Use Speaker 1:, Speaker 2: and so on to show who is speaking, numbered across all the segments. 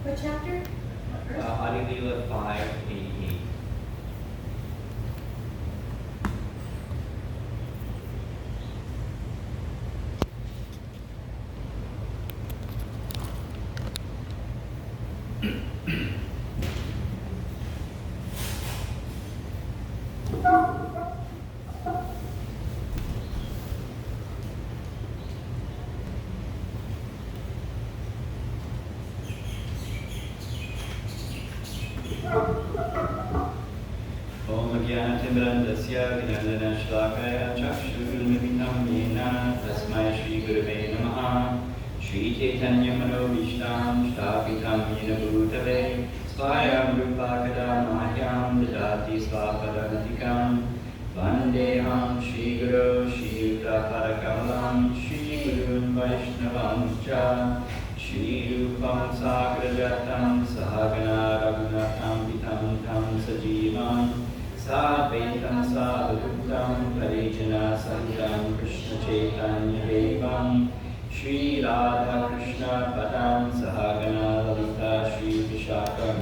Speaker 1: What chapter?
Speaker 2: Adi Lila 588. Om Jnanatimbrandasya Gnanana Shlakaya Chakshurmilitam Yena Tasmai Shri Gurave Namaha Shri Chaitanya Manobishtam Shtapitam Yena Bhutale Svayam Rupakada Mahyam Dadati Svapadantikam Vandeham Shri Guru Shri Yuta Parakamalam Shri Gurun Vaishnavam Cha Shri Rupam Sagrajatam Sahagana Raghunatham Vitam Tam Sajivam Sadvaitam Sadhutam Parijana Sahitam Krishna Chaitanya Devam Shri Radha Krishna Padam Sahagana Lalita Shri Vishakam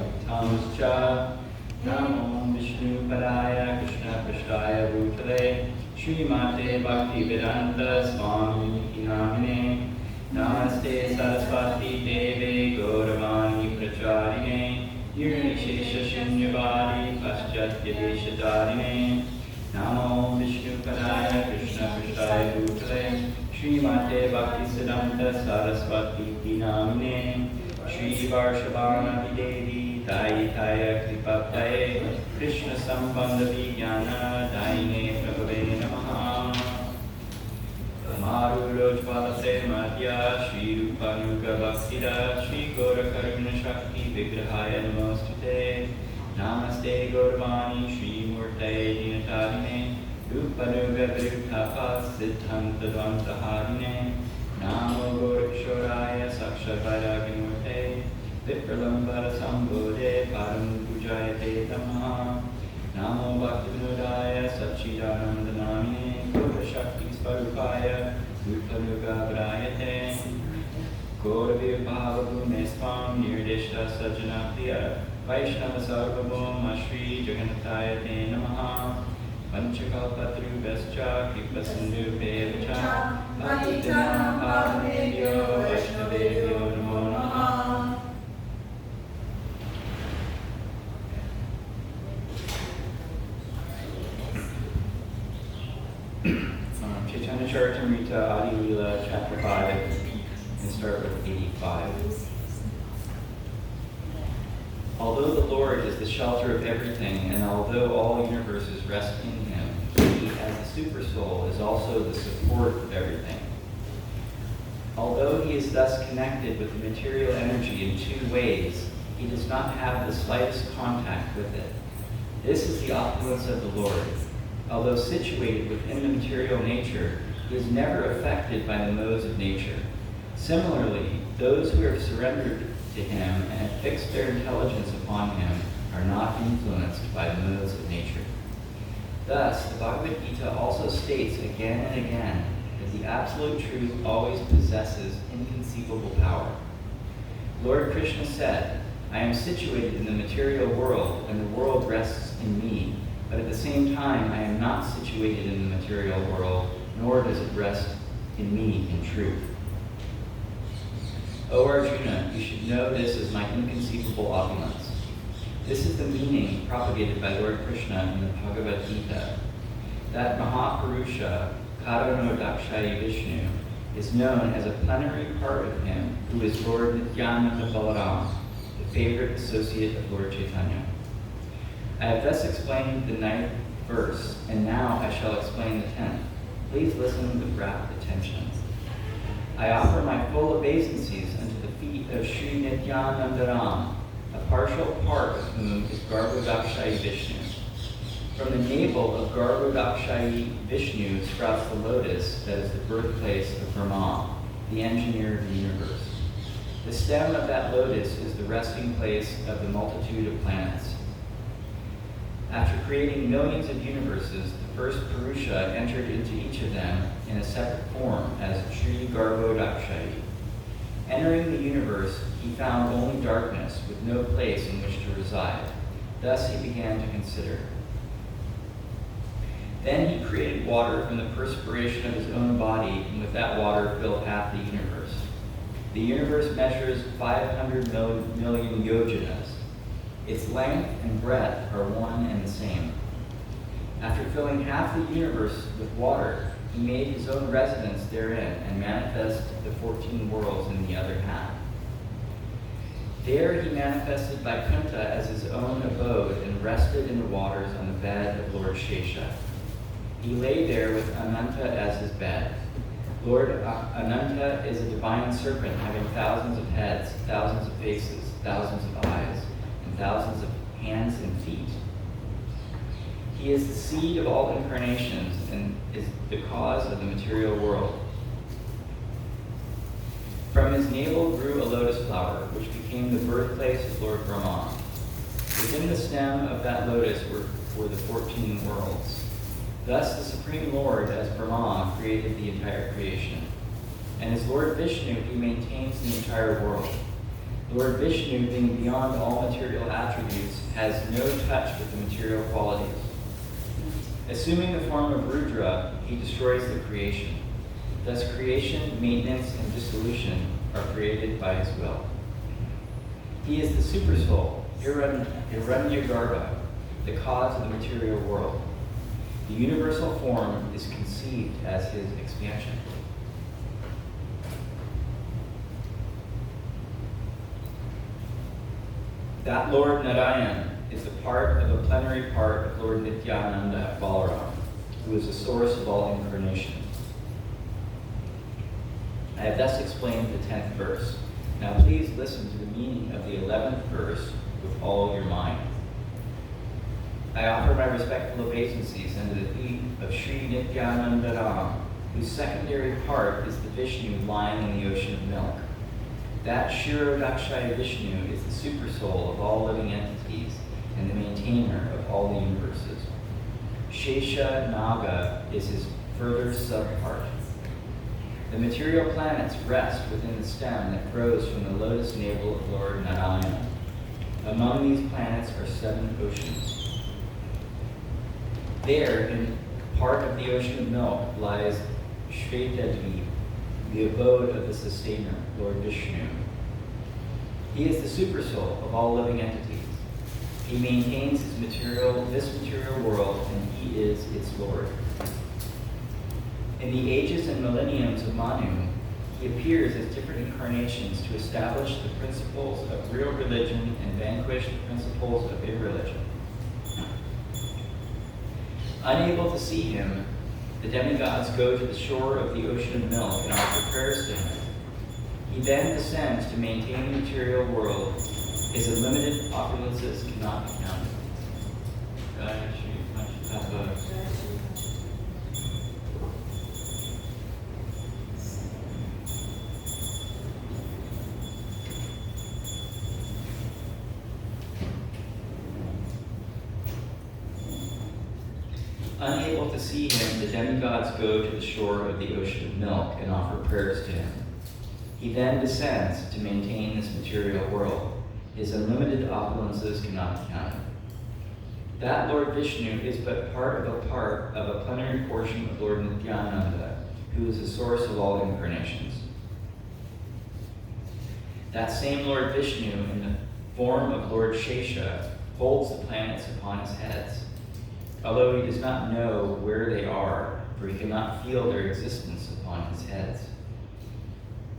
Speaker 2: Cha Namo Vishnu Padaya Krishna Prashtaya Bhutale Shri Mate Bhakti Vedanta Swami Namine Namaste Saraswati Deve Gauravani Pracharine Nirvishesha Shunyavadi Paschatya Deshatarine Namo Vishnu Padaya Krishna Prashtaya Bhutale Shri Mate Bhakti Siddhanta Saraswati Namine Shri Varshavana Devi Daitaya Kripaptaye Krishna Sambandha Vijnana Daine Prabhave Namaha Marulojvalase Madhya Shri Rupanuga Bhaktida Shri Gora Karuna Shakti Vigrahaya Namostute Namaste Gauravani Shri Murtaye Dinatarine Rupanuga Virutapa Siddhanta Dvantaharine Namo Gorakshoraya Sakshavadagamurte Vipralambara Sambodhe Param Pujayate Tamaha Namo Bhaktivinodaya Satchidanandanamine Gora Shakti Svarupaya Rupanuga Vrayate Gauravir Bhavagume Swam Nirdishta Sajjanapriya Vaishnava Sarvabhauma Shri Jagannataya Te Namaha Panchakalpatrubhascha Kripa-sindhu Bevacha Patitanam Pavanebhyo Vaishnavebhyo Namo Namaha. Chaitanya Charitamrita Adi Lila Chapter 5 and start with 85. Although the Lord is the shelter of everything, and although all universes rest in Him, He, as the Super Soul, is also the support of everything. Although He is thus connected with the material energy in two ways, He does not have the slightest contact with it. This is the opulence of the Lord. Although situated within the material nature, He is never affected by the modes of nature. Similarly, those who have surrendered to Him and have fixed their intelligence upon Him are not influenced by the modes of nature. Thus, the Bhagavad Gita also states again and again that the Absolute Truth always possesses inconceivable power. Lord Krishna said, I am situated in the material world, and the world rests in me, but at the same time I am not situated in the material world, nor does it rest in me in truth. O Arjuna, you should know this as my inconceivable opulence. This is the meaning propagated by Lord Krishna in the Bhagavad Gita. That Mahapurusha, Karanodakshaya Vishnu, is known as a plenary part of Him, who is Lord Nityananda Balaram, the favorite associate of Lord Chaitanya. I have thus explained the 9th verse, and now I shall explain the 10th. Please listen with rapt attention. I offer my full obeisances unto the feet of Sri Nityanandaram, a partial part of whom is Garbhodakshaya Vishnu. From the navel of Garbhodakshaya Vishnu sprouts the lotus that is the birthplace of Brahma, the engineer of the universe. The stem of that lotus is the resting place of the multitude of planets. After creating millions of universes, the first Purusha entered into each of them in a separate form as Sri Garbhodakshaya. Entering the universe, he found only darkness with no place in which to reside. Thus he began to consider. Then he created water from the perspiration of his own body, and with that water filled half the universe. The universe measures 500 million yojanas. Its length and breadth are one and the same. After filling half the universe with water, he made his own residence therein and manifested the 14 worlds in the other half. There he manifested Vaikuntha as his own abode and rested in the waters on the bed of Lord Shesha. He lay there with Ananta as his bed. Lord Ananta is a divine serpent having thousands of heads, thousands of faces, thousands of eyes, and thousands of hands and feet. He is the seed of all incarnations and is the cause of the material world. From his navel grew a lotus flower, which became the birthplace of Lord Brahma. Within the stem of that lotus were the 14 worlds. Thus the Supreme Lord, as Brahma, created the entire creation. And as Lord Vishnu, he maintains the entire world. Lord Vishnu, being beyond all material attributes, has no touch with the material qualities. Assuming the form of Rudra, he destroys the creation. Thus creation, maintenance, and dissolution are created by his will. He is the Supersoul, Hiranyagarbha, the cause of the material world. The universal form is conceived as his expansion. That Lord Narayan is a part of a plenary part of Lord Nityananda Balaram, who is the source of all incarnation. I have thus explained the 10th verse. Now please listen to the meaning of the 11th verse with all your mind. I offer my respectful obeisances under the feet of Sri Nityananda Ram, whose secondary part is the Vishnu lying in the ocean of milk. That Shirodakshaya Vishnu is the supersoul of all living entities and the maintainer of all the universes. Shesha Naga is his further subpart. The material planets rest within the stem that grows from the lotus navel of Lord Narayana. Among these planets are 7 oceans. There, in part of the ocean of milk, lies Shvetadvi, the abode of the sustainer, Lord Vishnu. He is the supersoul of all living entities. He maintains this material world, and he is its Lord. In the ages and millenniums of Manu, he appears as different incarnations to establish the principles of real religion and vanquish the principles of irreligion. Unable to see him, the demigods go to the shore of the ocean of milk and offer prayers to him. He then descends to maintain the material world. His unlimited opulences cannot be counted. Unable to see him, the demigods go to the shore of the ocean of milk and offer prayers to him. He then descends to maintain this material world. His unlimited opulences cannot be counted. That Lord Vishnu is but part of a plenary portion of Lord Nityananda, who is the source of all incarnations. That same Lord Vishnu, in the form of Lord Shesha, holds the planets upon his heads. Although he does not know where they are, for he cannot feel their existence upon his heads.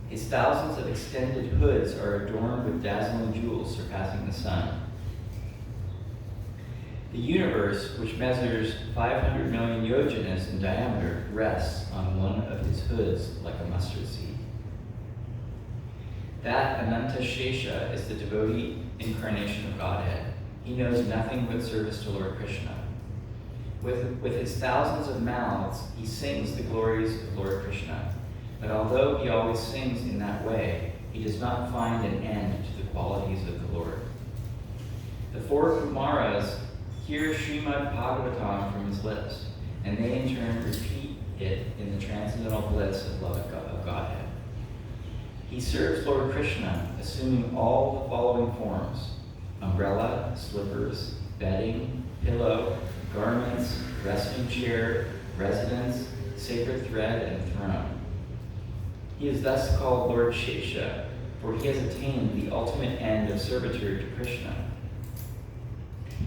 Speaker 2: His thousands of extended hoods are adorned with dazzling jewels surpassing the sun. The universe, which measures 500 million yojanas in diameter, rests on one of his hoods like a mustard seed. That Ananta Shesha is the devotee incarnation of Godhead. He knows nothing but service to Lord Krishna. With his thousands of mouths, he sings the glories of Lord Krishna. But although he always sings in that way, he does not find an end to the qualities of the Lord. The 4 Kumaras hear Srimad Bhagavatam from his lips, and they in turn repeat it in the transcendental bliss of love of Godhead. He serves Lord Krishna, assuming all the following forms: umbrella, slippers, bedding, pillow, garments, resting chair, residence, sacred thread, and throne. He is thus called Lord Shesha, for he has attained the ultimate end of servitude to Krishna.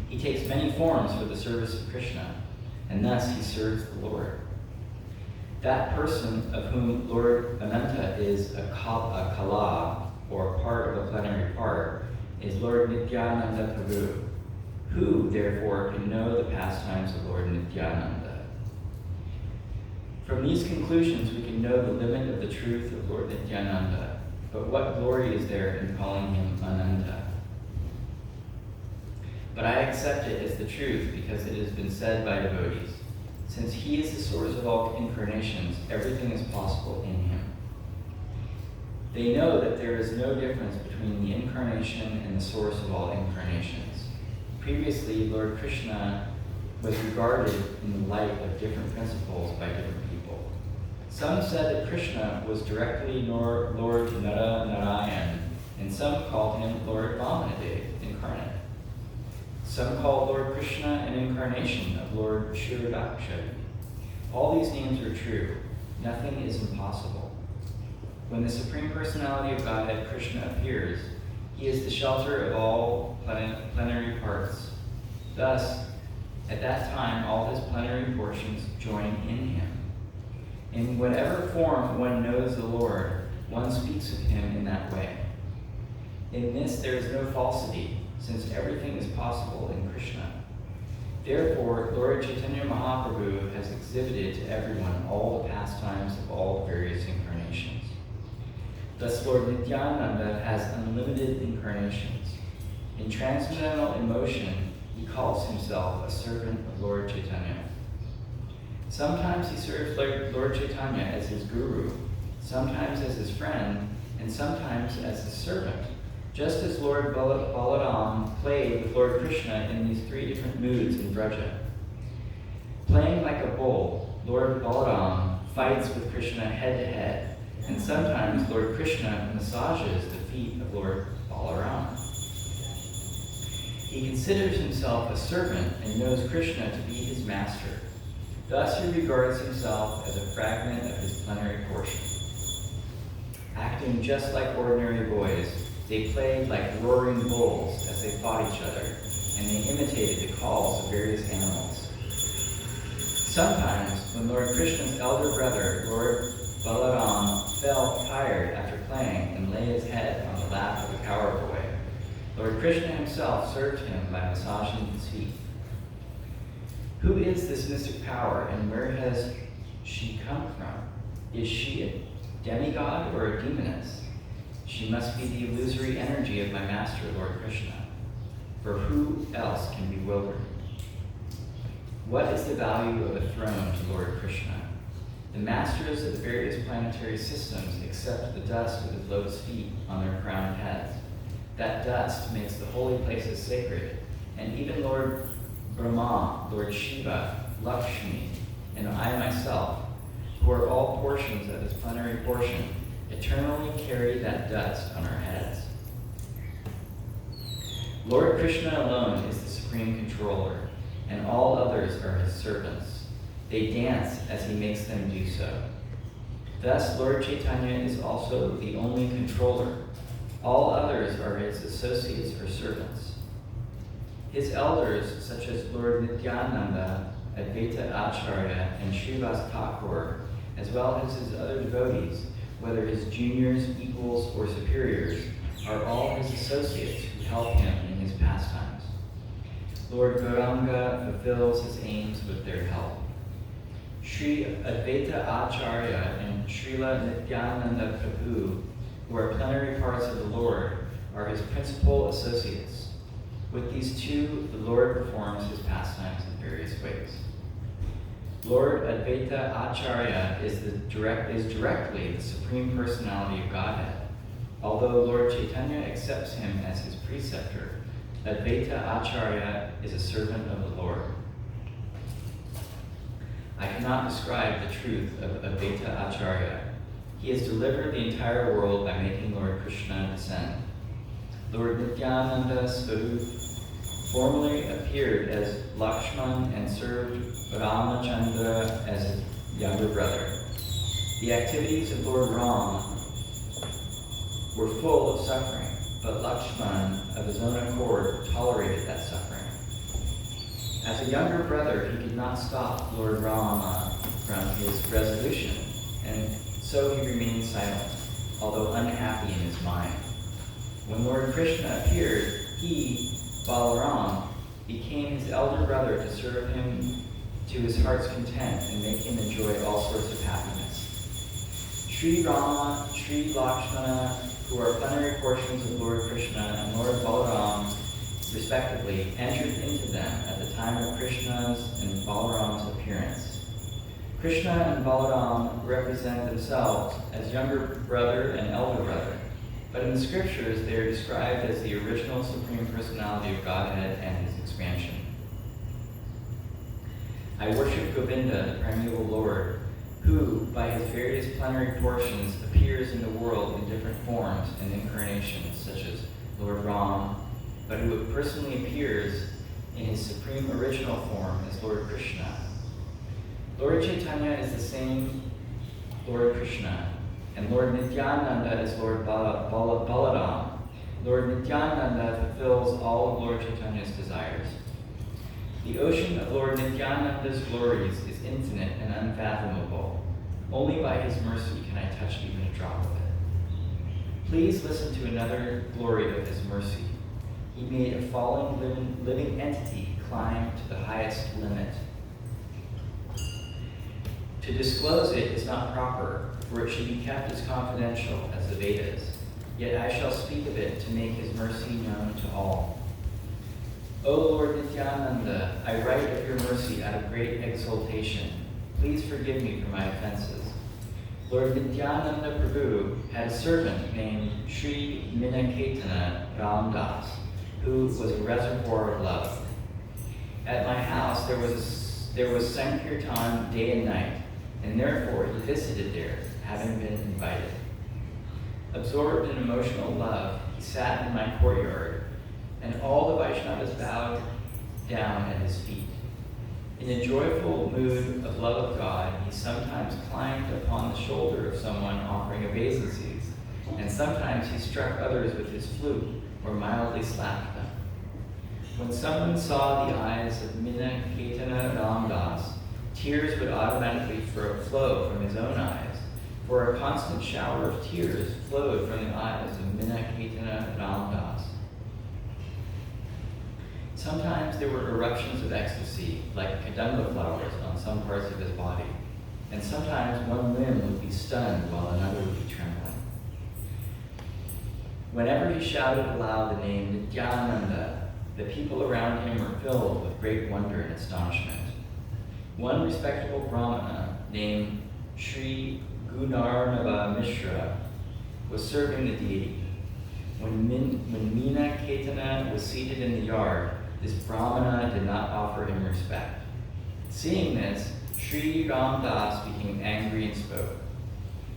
Speaker 2: He takes many forms for the service of Krishna, and thus he serves the Lord. That person of whom Lord Ananta is a kala, or part of a plenary part, is Lord Nityananda Prabhu, who, therefore, can know the pastimes of Lord Nityananda. From these conclusions, we can know the limit of the truth of Lord Nityananda, but what glory is there in calling him Ananta? But I accept it as the truth because it has been said by devotees. Since he is the source of all incarnations, everything is possible in him. They know that there is no difference between the incarnation and the source of all incarnations. Previously, Lord Krishna was regarded in the light of different principles by different people. Some said that Krishna was directly Lord Narayan, and some called him Lord Vamanadev, incarnate. Some call Lord Krishna an incarnation of Lord Shiradaksha. All these names are true. Nothing is impossible. When the Supreme Personality of Godhead, Krishna, appears, he is the shelter of all plenary parts. Thus, at that time, all his plenary portions join in him. In whatever form one knows the Lord, one speaks of him in that way. In this there is no falsity, since everything is possible in Krishna. Therefore, Lord Chaitanya Mahaprabhu has exhibited to everyone all the pastimes of all the various incarnations. Thus, Lord Nityananda has unlimited incarnations. In transcendental emotion, he calls himself a servant of Lord Chaitanya. Sometimes he serves Lord Chaitanya as his guru, sometimes as his friend, and sometimes as his servant, just as Lord Balaram played with Lord Krishna in these three different moods in Vraja. Playing like a bull, Lord Balaram fights with Krishna head to head, and sometimes Lord Krishna massages the feet of Lord Balaram. He considers himself a servant and knows Krishna to be his master. Thus he regards himself as a fragment of his plenary portion. Acting just like ordinary boys, they played like roaring bulls as they fought each other, and they imitated the calls of various animals. Sometimes, when Lord Krishna's elder brother, Lord Balaram, felt tired after playing and lay his head on the lap of a cowherd boy, Lord Krishna himself served him by massaging his feet. Who is this mystic power, and where has she come from? Is she a demigod or a demoness? She must be the illusory energy of my master, Lord Krishna. For who else can bewilder me? What is the value of a throne to Lord Krishna? The masters of the various planetary systems accept the dust of his lotus feet on their crowned heads. That dust makes the holy places sacred, and even Lord Brahma, Lord Shiva, Lakshmi, and I myself, who are all portions of his plenary portion, eternally carry that dust on our heads. Lord Krishna alone is the supreme controller, and all others are his servants. They dance as he makes them do so. Thus, Lord Chaitanya is also the only controller. All others are his associates or servants. His elders, such as Lord Nityananda, Advaita Acharya, and Srivas Thakur, as well as his other devotees, whether his juniors, equals, or superiors, are all his associates who help him in his pastimes. Lord Gauranga fulfills his aims with their help. Sri Advaita Acharya and Srila Nityananda Prabhu, who are plenary parts of the Lord, are his principal associates. With these two, the Lord performs his pastimes in various ways. Lord Advaita Acharya is directly the Supreme Personality of Godhead. Although Lord Chaitanya accepts him as his preceptor, Advaita Acharya is a servant of the Lord. I cannot describe the truth of Advaita Acharya. He has delivered the entire world by making Lord Krishna descend. Lord Nityananda Swarup formerly appeared as Lakshman and served Ramachandra as his younger brother. The activities of Lord Ram were full of suffering, but Lakshman, of his own accord, tolerated that suffering. As a younger brother, he could not stop Lord Rama from his resolution, and so he remained silent, although unhappy in his mind. When Lord Krishna appeared, he, Balaram, became his elder brother to serve him to his heart's content and make him enjoy all sorts of happiness. Sri Rama, Sri Lakshmana, who are plenary portions of Lord Krishna, and Lord Balaram, respectively, entered into them at the time of Krishna's and Balaram's appearance. Krishna and Balaram represent themselves as younger brother and elder brother, but in the scriptures they are described as the original Supreme Personality of Godhead and his expansion. I worship Govinda, the primeval Lord, who, by his various plenary portions, appears in the world in different forms and incarnations, such as Lord Ram, but who personally appears in his supreme original form as Lord Krishna. Lord Chaitanya is the same Lord Krishna, and Lord Nityananda is Lord Balaram. Lord Nityananda fulfills all of Lord Chaitanya's desires. The ocean of Lord Nityananda's glories is infinite and unfathomable. Only by his mercy can I touch even a drop of it. Please listen to another glory of his mercy. He made a fallen living entity climb to the highest limit. To disclose it is not proper, for it should be kept as confidential as the Vedas. Yet I shall speak of it to make his mercy known to all. O Lord Nityananda, I write of your mercy out of great exultation. Please forgive me for my offenses. Lord Nityananda Prabhu had a servant named Sri Minaketana Ramdas, who was a reservoir of love. At my house there was Sankirtan day and night, and therefore he visited there, having been invited. Absorbed in emotional love, he sat in my courtyard, and all the Vaishnavas bowed down at his feet. In a joyful mood of love of God, he sometimes climbed upon the shoulder of someone offering obeisances, and sometimes he struck others with his flute or mildly slapped them. When someone saw the eyes of Minaketana Ramdas, tears would automatically flow from his own eyes, for a constant shower of tears flowed from the eyes of Minaketana Ramdas. Sometimes there were eruptions of ecstasy, like kadamba flowers on some parts of his body, and sometimes one limb would be stunned while another would be trembling. Whenever he shouted aloud the name Nityananda, the people around him were filled with great wonder and astonishment. One respectable Brahmana named Sri Gunarnava Mishra was serving the deity. When Meena Ketana was seated in the yard, this Brahmana did not offer him respect. Seeing this, Sri Ramdas became angry and spoke.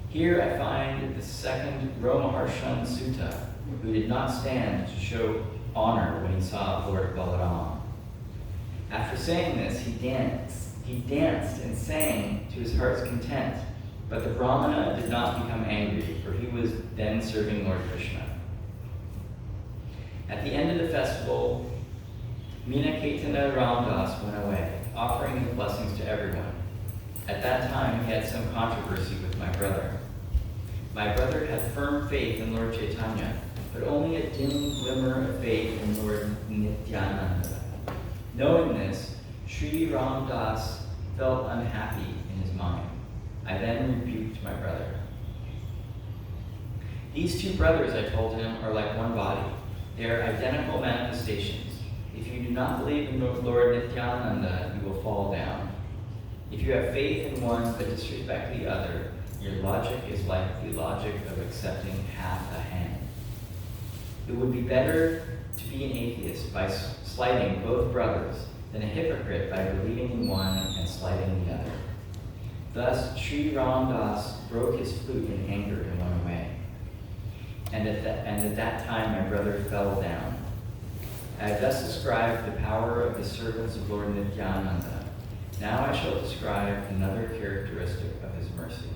Speaker 2: Here I find the second Romaharshan Sutta, who did not stand to show honor when he saw Lord Balaram. After saying this, he danced and sang to his heart's content, but the Brahmana did not become angry, for he was then serving Lord Krishna. At the end of the festival, Minaketana Ramdas went away, offering his blessings to everyone. At that time, he had some controversy with my brother. My brother had firm faith in Lord Chaitanya, but only a dim glimmer of faith in Lord Nityananda. Knowing this, Sri Ramdas felt unhappy in his mind. I then rebuked my brother. These two brothers, I told him, are like one body. They are identical manifestations. If you do not believe in Lord Nityananda, you will fall down. If you have faith in one but disrespect the other, your logic is like the logic of accepting half a hand. It would be better to be an atheist by slighting both brothers than a hypocrite by believing in one and slighting the other. Thus, Sri Ramdas broke his flute in anger and went away. And at that time my brother fell down. I have thus described the power of the servants of Lord Nityananda. Now I shall describe another characteristic of his mercy.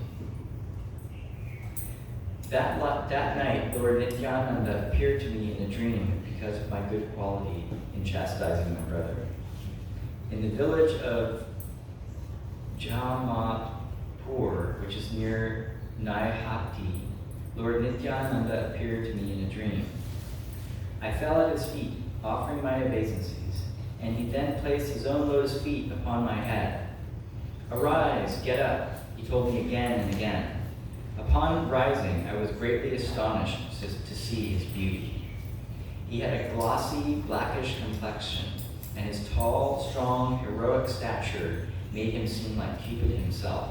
Speaker 2: That night, Lord Nityananda appeared to me in a dream because of my good quality in chastising my brother. In the village of Jamatpur, which is near Naihati, Lord Nityananda appeared to me in a dream. I fell at his feet, offering my obeisances, and he then placed his own lotus feet upon my head. "Arise, get up," he told me again and again. Upon rising, I was greatly astonished to see his beauty. He had a glossy, blackish complexion, and his tall, strong, heroic stature made him seem like Cupid himself.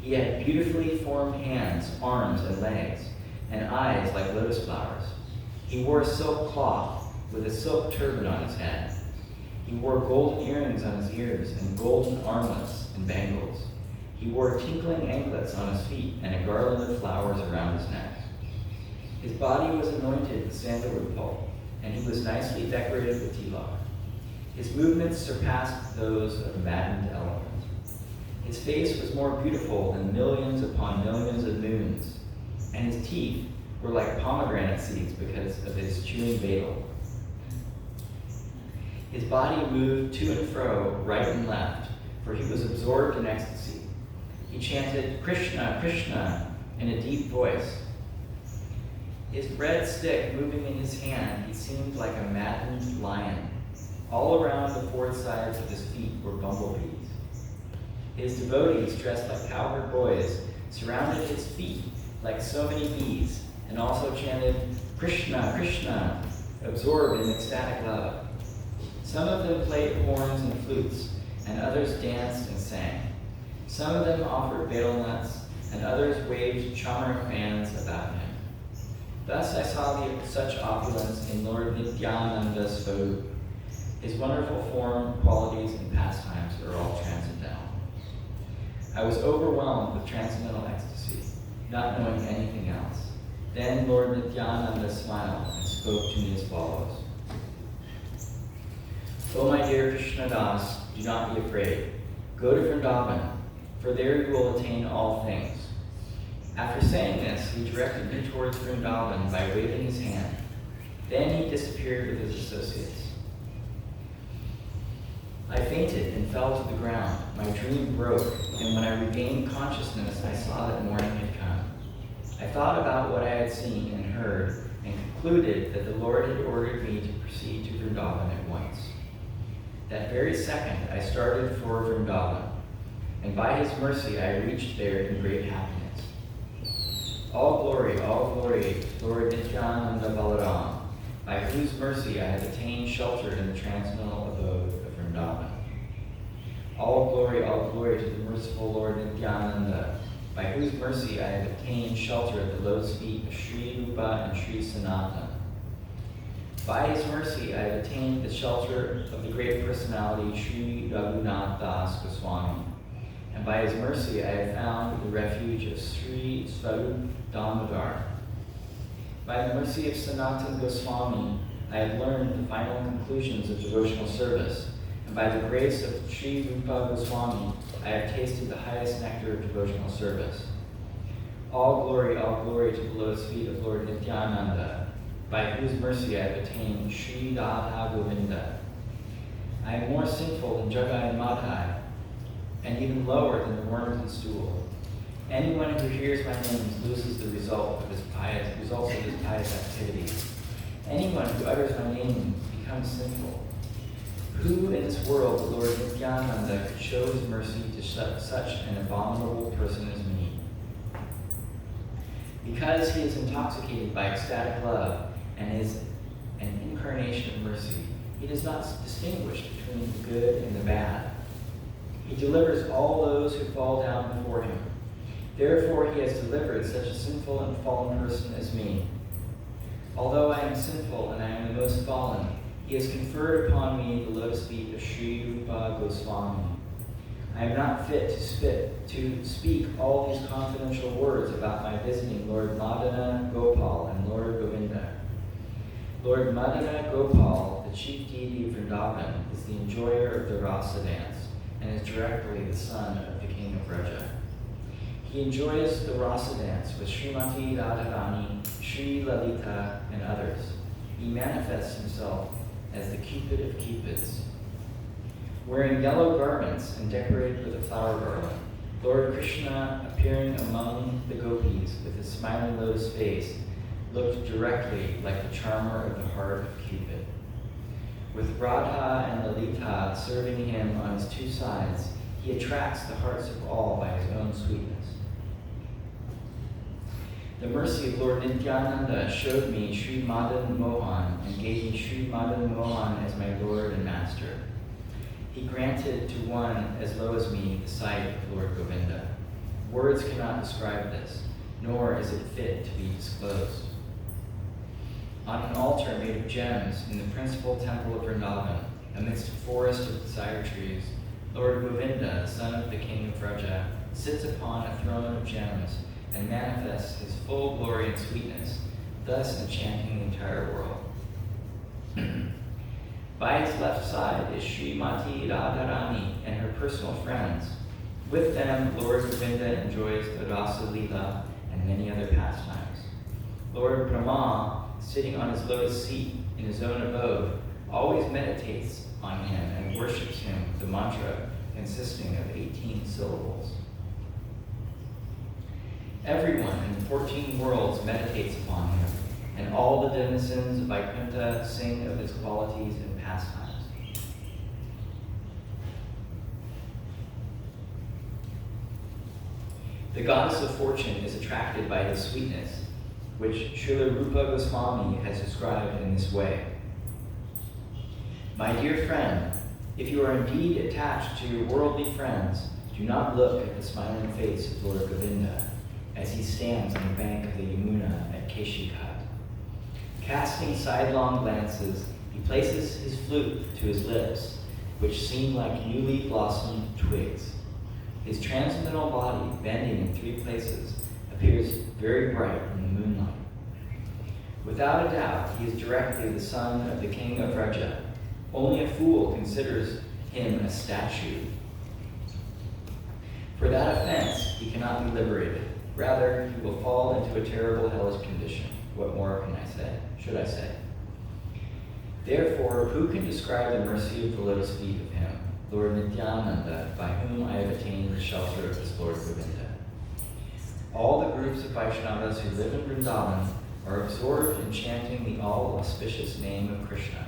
Speaker 2: He had beautifully formed hands, arms, and legs, and eyes like lotus flowers. He wore silk cloth with a silk turban on his head. He wore golden earrings on his ears and golden armlets and bangles. He wore tinkling anklets on his feet and a garland of flowers around his neck. His body was anointed with sandalwood pulp, and he was nicely decorated with tilak. His movements surpassed those of a maddened elephant. His face was more beautiful than millions upon millions of moons, and his teeth were like pomegranate seeds because of his chewing betel. His body moved to and fro, right and left, for he was absorbed in ecstasy. He chanted, "Krishna, Krishna," in a deep voice. His red stick moving in his hand, he seemed like a maddened lion. All around the four sides of his feet were bumblebees. His devotees, dressed like cowherd boys, surrounded his feet like so many bees, and also chanted, "Krishna, Krishna," absorbed in ecstatic love. Some of them played horns and flutes, and others danced and sang. Some of them offered betel nuts, and others waved chamar fans about him. Thus I saw such opulence in Lord Nityananda's Swarup. His wonderful form, qualities, and pastimes are all transcendental. I was overwhelmed with transcendental ecstasy, not knowing anything else. Then Lord Nityananda smiled and spoke to me as follows. "O my dear Krishnadas, do not be afraid. Go to Vrindavan, for there you will attain all things." After saying this, he directed me towards Vrindavan by waving his hand. Then he disappeared with his associates. I fainted and fell to the ground. My dream broke, and when I regained consciousness, I saw that morning had come. I thought about what I had seen and heard, and concluded that the Lord had ordered me to proceed to Vrindavan at once. That very second, I started for Vrindavan, and by his mercy, I reached there in great happiness. All glory, to Lord Nityananda Balaram, by whose mercy I have attained shelter in the transcendental abode of Vrindavan. All glory to the merciful Lord Nityananda, by whose mercy I have obtained shelter at the lotus feet of Sri Rupa and Sri Sanatana. By his mercy I have attained the shelter of the great personality Sri Raghunath Das Goswami, and by his mercy I have found the refuge of Sri Swarup Damodar. By the mercy of Sanatana Goswami, I have learned the final conclusions of devotional service, and by the grace of Sri Rupa Goswami, I have tasted the highest nectar of devotional service. All glory to the lotus feet of Lord Nityananda, by whose mercy I have attained Sri Radha Govinda. I am more sinful than Jagai and Madhai, and even lower than the worms and stool. Anyone who hears my names loses the results of his pious activities. Anyone who utters my name becomes sinful. Who in this world, the Lord Nityananda, could show his mercy to such an abominable person as me? Because he is intoxicated by ecstatic love and is an incarnation of mercy, he does not distinguish between the good and the bad. He delivers all those who fall down before him. Therefore he has delivered such a sinful and fallen person as me. Although I am sinful and I am the most fallen, he has conferred upon me the lotus feet of Sri Rupa Goswami. I am not fit to speak all these confidential words about my visiting Lord Madana Gopal and Lord Govinda. Lord Madana Gopal, the chief deity of Vrindavan, is the enjoyer of the rasa dance and is directly the son of the king of Vraja. He enjoys the rasa dance with Srimati Radharani, Sri Lalita, and others. He manifests himself as the Cupid of Cupids. Wearing yellow garments and decorated with a flower garland, Lord Krishna, appearing among the gopis with his smiling lotus face, looked directly like the charmer of the heart of Cupid. With Radha and Lalita serving him on his two sides, he attracts the hearts of all by his own sweetness. The mercy of Lord Nityananda showed me Sri Madan Mohan and gave me Sri Madan Mohan as my Lord and Master. He granted to one as low as me the sight of Lord Govinda. Words cannot describe this, nor is it fit to be disclosed. On an altar made of gems in the principal temple of Vrindavan, amidst a forest of desire trees, Lord Govinda, son of the king of Vraja, sits upon a throne of gems and manifests his full glory and sweetness, thus enchanting the entire world. By his left side is Srimati Radharani and her personal friends. With them, Lord Govinda enjoys the Rasa Lila and many other pastimes. Lord Brahma, sitting on his lotus seat in his own abode, always meditates on him and worships him with the mantra consisting of 18 syllables. Everyone in the 14 worlds meditates upon him, and all the denizens of Vaikuntha sing of his qualities and pastimes. The goddess of fortune is attracted by his sweetness, which Srila Rupa Goswami has described in this way. My dear friend, if you are indeed attached to your worldly friends, do not look at the smiling face of Lord Govinda as he stands on the bank of the Yamuna at Keshikhat. Casting sidelong glances, he places his flute to his lips, which seem like newly blossomed twigs. His transcendental body, bending in 3 places, appears very bright in the moonlight. Without a doubt, he is directly the son of the king of Vraja. Only a fool considers him a statue. For that offense, he cannot be liberated. Rather, he will fall into a terrible hellish condition. What more can I say? Should I say? Therefore, who can describe the mercy of the lotus feet of him, Lord Nityananda, by whom I have attained the shelter of this Lord Govinda? All the groups of Vaishnavas who live in Vrindavan are absorbed in chanting the all-auspicious name of Krishna.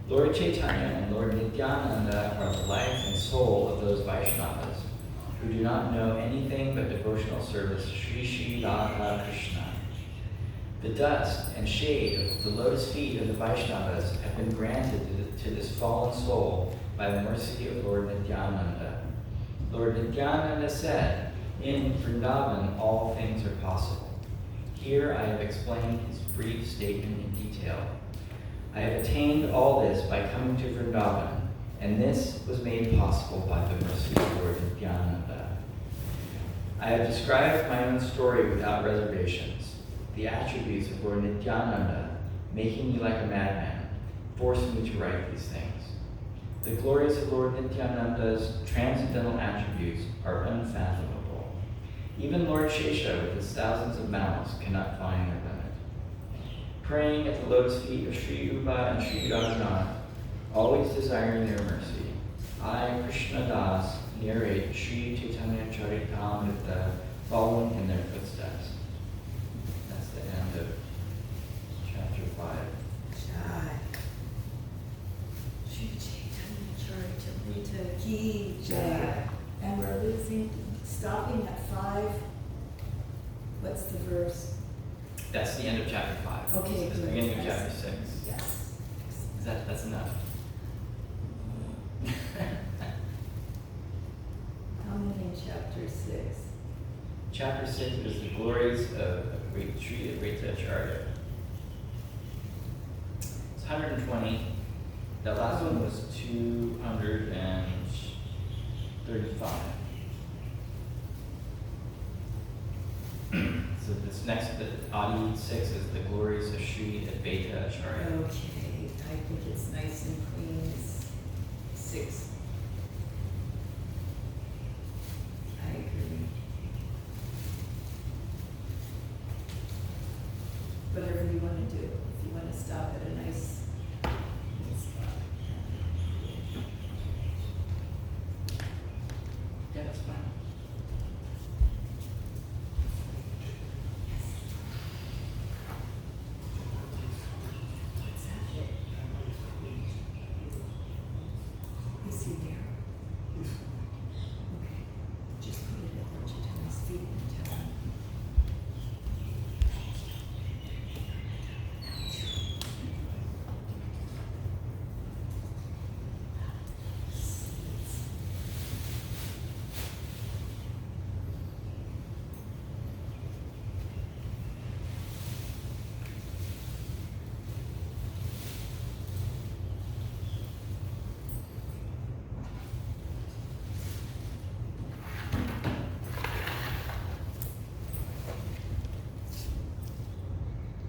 Speaker 2: Lord Chaitanya and Lord Nityananda are the life and soul of those Vaishnavas who do not know anything but devotional service Sri Sri Radha Krishna. The dust and shade of the lotus feet of the Vaishnavas have been granted to this fallen soul by the mercy of Lord Nityananda. Lord Nityananda said, in Vrindavan all things are possible. Here I have explained his brief statement in detail. I have attained all this by coming to Vrindavan, and this was made possible by the mercy of Lord Nityananda. I have described my own story without reservations. The attributes of Lord Nityananda, making me like a madman, forced me to write these things. The glories of Lord Nityananda's transcendental attributes are unfathomable. Even Lord Shesha, with his thousands of mouths, cannot find their limit. Praying at the lotus feet of Sri Upa and Sri Raghunath, always desiring their mercy, I, Krishna Das, narrate Sri Chaitanya Charitamrita, following in their footsteps. That's the end of chapter 5.
Speaker 1: Jai. Sri Chaitanya Charitamrita ki jai. And we're stopping at 5. What's the verse?
Speaker 2: That's the end of chapter 5.
Speaker 1: Okay,
Speaker 2: It's the
Speaker 1: good.
Speaker 2: beginning of chapter 6.
Speaker 1: Yes.
Speaker 2: That's enough.
Speaker 1: How many in chapter 6?
Speaker 2: Chapter 6 is the glories of Sri Advaita Acharya. It's 120. That last one was 200 and 35. So this next, the Adi 6 is the glorious of Sri Advaita Acharya.
Speaker 1: Okay, I think it's nice and clean. It's 6. I agree. Whatever you want to do. If you want to stop at a nice spot.